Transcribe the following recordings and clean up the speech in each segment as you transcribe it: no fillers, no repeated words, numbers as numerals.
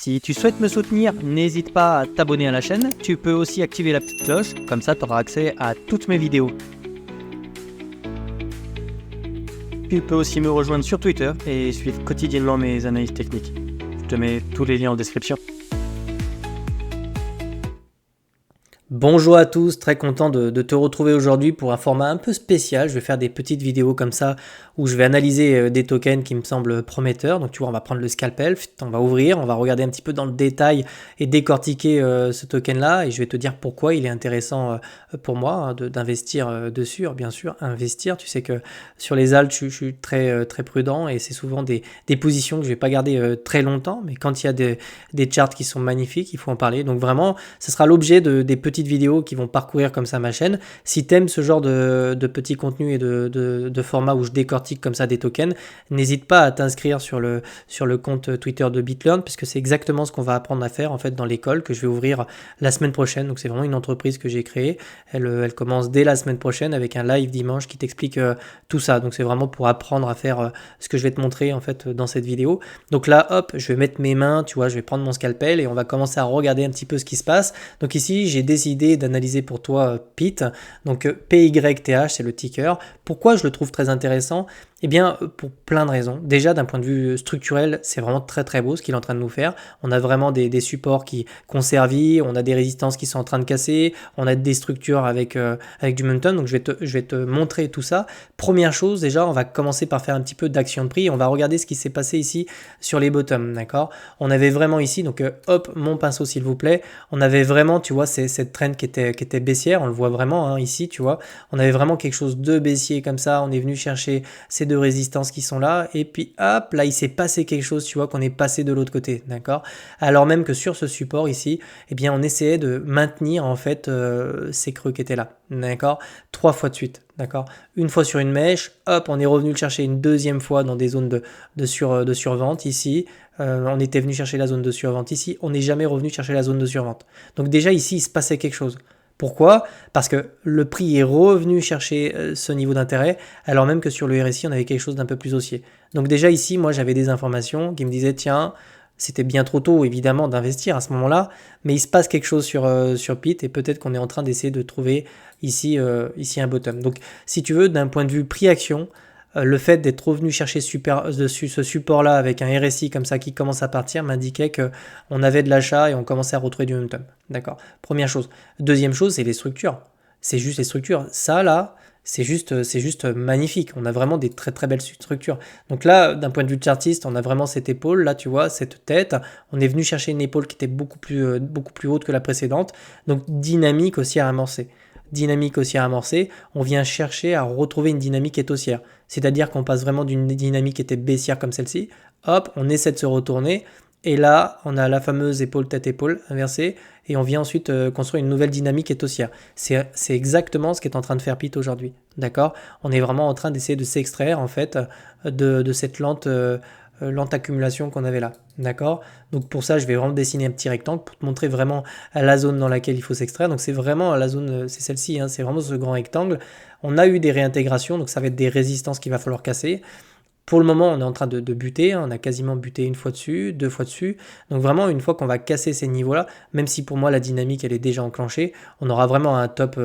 Si tu souhaites me soutenir, n'hésite pas à t'abonner à la chaîne. Tu peux aussi activer la petite cloche, comme ça tu auras accès à toutes mes vidéos. Tu peux aussi me rejoindre sur Twitter et suivre quotidiennement mes analyses techniques. Je te mets tous les liens en description. Bonjour à tous, très content de te retrouver aujourd'hui pour un format un peu spécial. Je vais faire des petites vidéos comme ça où je vais analyser des tokens qui me semblent prometteurs. Donc tu vois, on va prendre le scalpel, on va ouvrir, on va regarder un petit peu dans le détail et décortiquer ce token-là et je vais te dire pourquoi il est intéressant pour moi d'investir dessus. Alors, bien sûr, investir, tu sais que sur les alts, je suis très prudent et c'est souvent des positions que je ne vais pas garder très longtemps, mais quand il y a des charts qui sont magnifiques, il faut en parler. Donc vraiment, ce sera l'objet des petites vidéos qui vont parcourir comme ça ma chaîne. Si tu aimes ce genre de petits contenus et de formats où je décortique comme ça des tokens, n'hésite pas à t'inscrire sur le compte Twitter de BitLearn, puisque c'est exactement ce qu'on va apprendre à faire en fait dans l'école que je vais ouvrir la semaine prochaine. Donc c'est vraiment une entreprise que j'ai créée. Elle commence dès la semaine prochaine avec un live dimanche qui t'explique tout ça. Donc c'est vraiment pour apprendre à faire ce que je vais te montrer en fait dans cette vidéo. Donc là, hop, je vais mettre mes mains, tu vois, je vais prendre mon scalpel et on va commencer à regarder un petit peu ce qui se passe. Donc ici, j'ai décidé d'analyser pour toi PYTH, donc PYTH, c'est le ticker. Pourquoi je le trouve très intéressant? Eh bien, pour plein de raisons. Déjà, d'un point de vue structurel, c'est vraiment très beau ce qu'il est en train de nous faire. On a vraiment des supports qui ont servi, on a des résistances qui sont en train de casser, on a des structures avec du momentum. Donc, je vais te montrer tout ça. Première chose, déjà, on va commencer par faire un petit peu d'action de prix. On va regarder ce qui s'est passé ici sur les bottoms, d'accord? On avait vraiment ici, donc hop, mon pinceau s'il vous plaît. On avait vraiment, tu vois, cette trend qui était baissière. On le voit vraiment hein, ici, tu vois. On avait vraiment quelque chose de baissier comme ça. On est venu chercher ces deux résistances qui sont là et puis hop là il s'est passé quelque chose, tu vois, qu'on est passé de l'autre côté, d'accord, alors même que sur ce support ici eh bien on essayait de maintenir en fait ces creux qui étaient là, d'accord, 3 fois de suite, d'accord, une fois sur une mèche, hop on est revenu le chercher une deuxième fois dans des zones de survente ici, on était venu chercher la zone de survente ici, on n'est jamais revenu chercher la zone de survente, donc déjà ici il se passait quelque chose. Pourquoi? Parce que le prix est revenu chercher ce niveau d'intérêt, alors même que sur le RSI, on avait quelque chose d'un peu plus haussier. Donc déjà ici, moi j'avais des informations qui me disaient, tiens, c'était bien trop tôt évidemment d'investir à ce moment-là, mais il se passe quelque chose sur PYTH et peut-être qu'on est en train d'essayer de trouver ici un bottom. Donc si tu veux, d'un point de vue prix-action, le fait d'être revenu chercher ce support-là avec un RSI comme ça qui commence à partir m'indiquait qu'on avait de l'achat et on commençait à retrouver du momentum. D'accord. Première chose. Deuxième chose, c'est les structures. C'est juste les structures. Ça, là, c'est juste magnifique. On a vraiment des très belles structures. Donc là, d'un point de vue chartiste, on a vraiment cette épaule, là, tu vois, cette tête. On est venu chercher une épaule qui était beaucoup plus haute que la précédente. Donc dynamique aussi à amorcer. Dynamique haussière amorcée, on vient chercher à retrouver une dynamique haussière. C'est-à-dire qu'on passe vraiment d'une dynamique qui était baissière comme celle-ci, hop, on essaie de se retourner, et là, on a la fameuse épaule tête-épaule inversée, et on vient ensuite construire une nouvelle dynamique haussière. C'est exactement ce qu'est en train de faire PYTH aujourd'hui, d'accord? On est vraiment en train d'essayer de s'extraire en fait de cette lente accumulation qu'on avait là, d'accord? Donc pour ça, je vais vraiment dessiner un petit rectangle pour te montrer vraiment la zone dans laquelle il faut s'extraire. Donc c'est vraiment la zone, c'est celle-ci, hein, c'est vraiment ce grand rectangle. On a eu des réintégrations, donc ça va être des résistances qu'il va falloir casser. Pour le moment, on est en train de buter, hein, on a quasiment buté une fois dessus, 2 fois dessus. Donc vraiment, une fois qu'on va casser ces niveaux-là, même si pour moi la dynamique elle est déjà enclenchée, on aura vraiment un top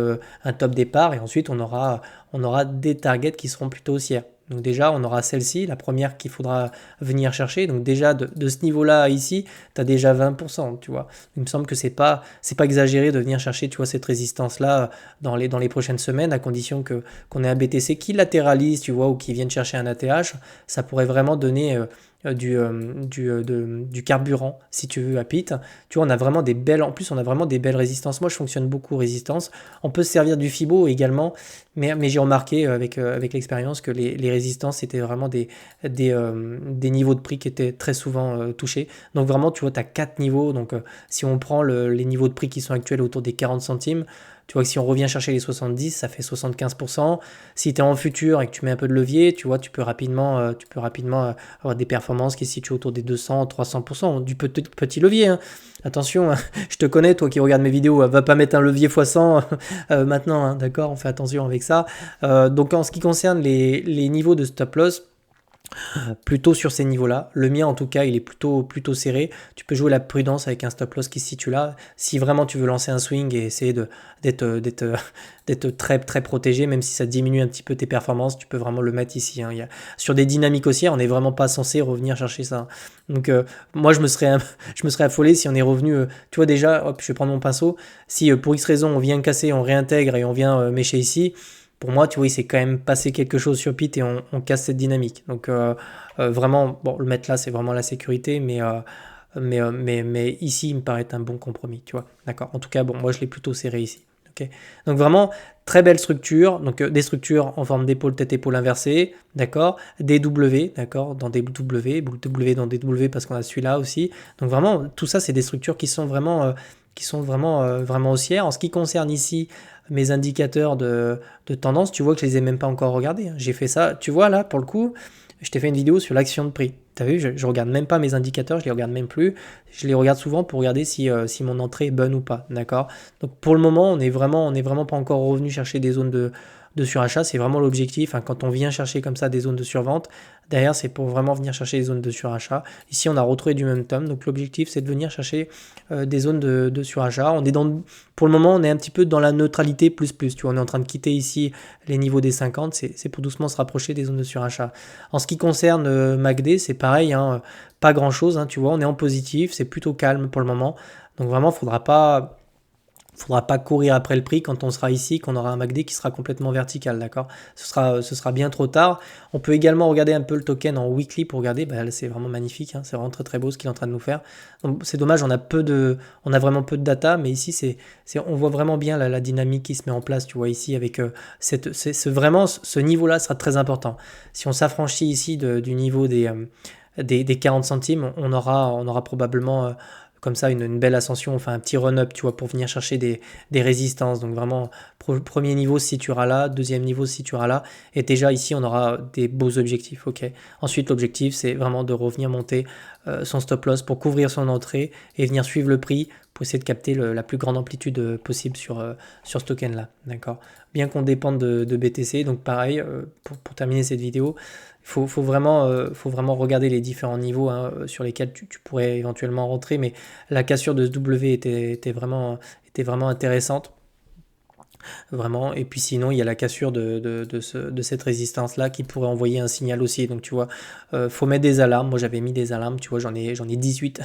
départ et ensuite on aura des targets qui seront plutôt haussières. Donc déjà, on aura celle-ci, la première qu'il faudra venir chercher. Donc déjà, de ce niveau-là ici, tu as déjà 20%, tu vois. Il me semble que c'est pas exagéré de venir chercher, tu vois, cette résistance-là dans les prochaines semaines, à condition qu'on ait un BTC qui latéralise, tu vois, ou qui vienne chercher un ATH. Ça pourrait vraiment donner du carburant, si tu veux, à PYTH. Tu vois, on a vraiment des belles résistances. Moi, je fonctionne beaucoup résistance. On peut se servir du Fibo également, mais j'ai remarqué avec l'expérience que les résistances étaient vraiment des niveaux de prix qui étaient très souvent touchés. Donc vraiment, tu vois, tu as 4 niveaux. Donc si on prend les niveaux de prix qui sont actuels autour des 40 centimes, tu vois que si on revient chercher les 70, ça fait 75%. Si tu es en futur et que tu mets un peu de levier, tu vois, tu peux rapidement avoir des performances qui se situent autour des 200-300%. Du petit levier, hein. Attention, hein, je te connais, toi qui regardes mes vidéos, va pas mettre un levier x100 maintenant, hein, d'accord, on fait attention avec ça. Donc en ce qui concerne les niveaux de stop loss, plutôt sur ces niveaux-là. Le mien, en tout cas, il est plutôt serré. Tu peux jouer la prudence avec un stop loss qui se situe là. Si vraiment tu veux lancer un swing et essayer d'être très protégé, même si ça diminue un petit peu tes performances, tu peux vraiment le mettre ici. Hein. Sur des dynamiques haussières, on n'est vraiment pas censé revenir chercher ça. Donc, moi, je me serais affolé si on est revenu. Tu vois, déjà, hop, je vais prendre mon pinceau. Si pour X raison, on vient casser, on réintègre et on vient mécher ici. Pour moi, tu vois, il s'est quand même passé quelque chose sur Pit et on casse cette dynamique. Donc, vraiment, bon, le mettre là, c'est vraiment la sécurité, mais ici, il me paraît un bon compromis, tu vois. D'accord. En tout cas, bon, moi, je l'ai plutôt serré ici. Okay. Donc, vraiment, très belle structure. Donc, des structures en forme d'épaule, tête-épaule inversée, d'accord. Des W, d'accord, dans des W, W dans des W parce qu'on a celui-là aussi. Donc, vraiment, tout ça, c'est des structures qui sont vraiment vraiment haussières. En ce qui concerne ici mes indicateurs de tendance, tu vois que je les ai même pas encore regardés. J'ai fait ça, tu vois là, pour le coup, je t'ai fait une vidéo sur l'action de prix. Tu as vu, je regarde même pas mes indicateurs, je les regarde même plus. Je les regarde souvent pour regarder si mon entrée est bonne ou pas, d'accord. Donc pour le moment, on est vraiment pas encore revenu chercher des zones de surachat. C'est vraiment l'objectif. Hein, quand on vient chercher comme ça des zones de survente, derrière, c'est pour vraiment venir chercher des zones de surachat. Ici, on a retrouvé du momentum. Donc l'objectif, c'est de venir chercher des zones de surachat. Pour le moment, on est un petit peu dans la neutralité plus. Tu vois, on est en train de quitter ici les niveaux des 50. C'est pour doucement se rapprocher des zones de surachat. En ce qui concerne MACD, c'est pareil. Hein, pas grand-chose. Hein, tu vois, on est en positif. C'est plutôt calme pour le moment. Donc vraiment, il faudra pas courir après le prix quand on sera ici, qu'on aura un MACD qui sera complètement vertical, d'accord. Ce sera bien trop tard. On peut également regarder un peu le token en weekly pour regarder. Là, c'est vraiment magnifique, hein, c'est vraiment très beau ce qu'il est en train de nous faire. C'est dommage, on a vraiment peu de data, mais ici, on voit vraiment bien la dynamique qui se met en place. Tu vois ici avec vraiment ce niveau-là sera très important. Si on s'affranchit ici du niveau des 40 centimes, on aura probablement comme ça une belle ascension, enfin un petit run-up, tu vois, pour venir chercher des résistances. Donc vraiment, premier niveau se situera là, deuxième niveau se situera là, et déjà ici on aura des beaux objectifs, ok. Ensuite l'objectif c'est vraiment de revenir monter son stop loss pour couvrir son entrée et venir suivre le prix pour essayer de capter la plus grande amplitude possible sur ce token là, d'accord. Bien qu'on dépende de BTC, donc pareil, pour terminer cette vidéo, faut vraiment regarder les différents niveaux hein, sur lesquels tu pourrais éventuellement rentrer, mais la cassure de ce W était vraiment intéressante. Vraiment. Et puis sinon, il y a la cassure de cette résistance-là qui pourrait envoyer un signal aussi. Donc tu vois, faut mettre des alarmes. Moi j'avais mis des alarmes, tu vois, j'en ai 18.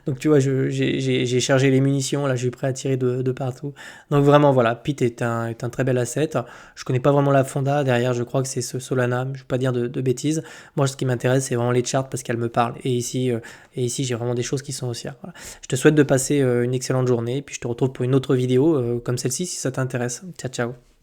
Donc tu vois, j'ai chargé les munitions, là je suis prêt à tirer de partout. Donc vraiment voilà, Pit est un très bel asset. Je connais pas vraiment la fonda, derrière je crois que c'est ce Solana, je ne vais pas dire de bêtises. Moi ce qui m'intéresse c'est vraiment les charts parce qu'elles me parlent. Et ici j'ai vraiment des choses qui sont haussières. Voilà. Je te souhaite de passer une excellente journée, puis je te retrouve pour une autre vidéo comme celle-ci si ça t'intéresse. Ciao ciao.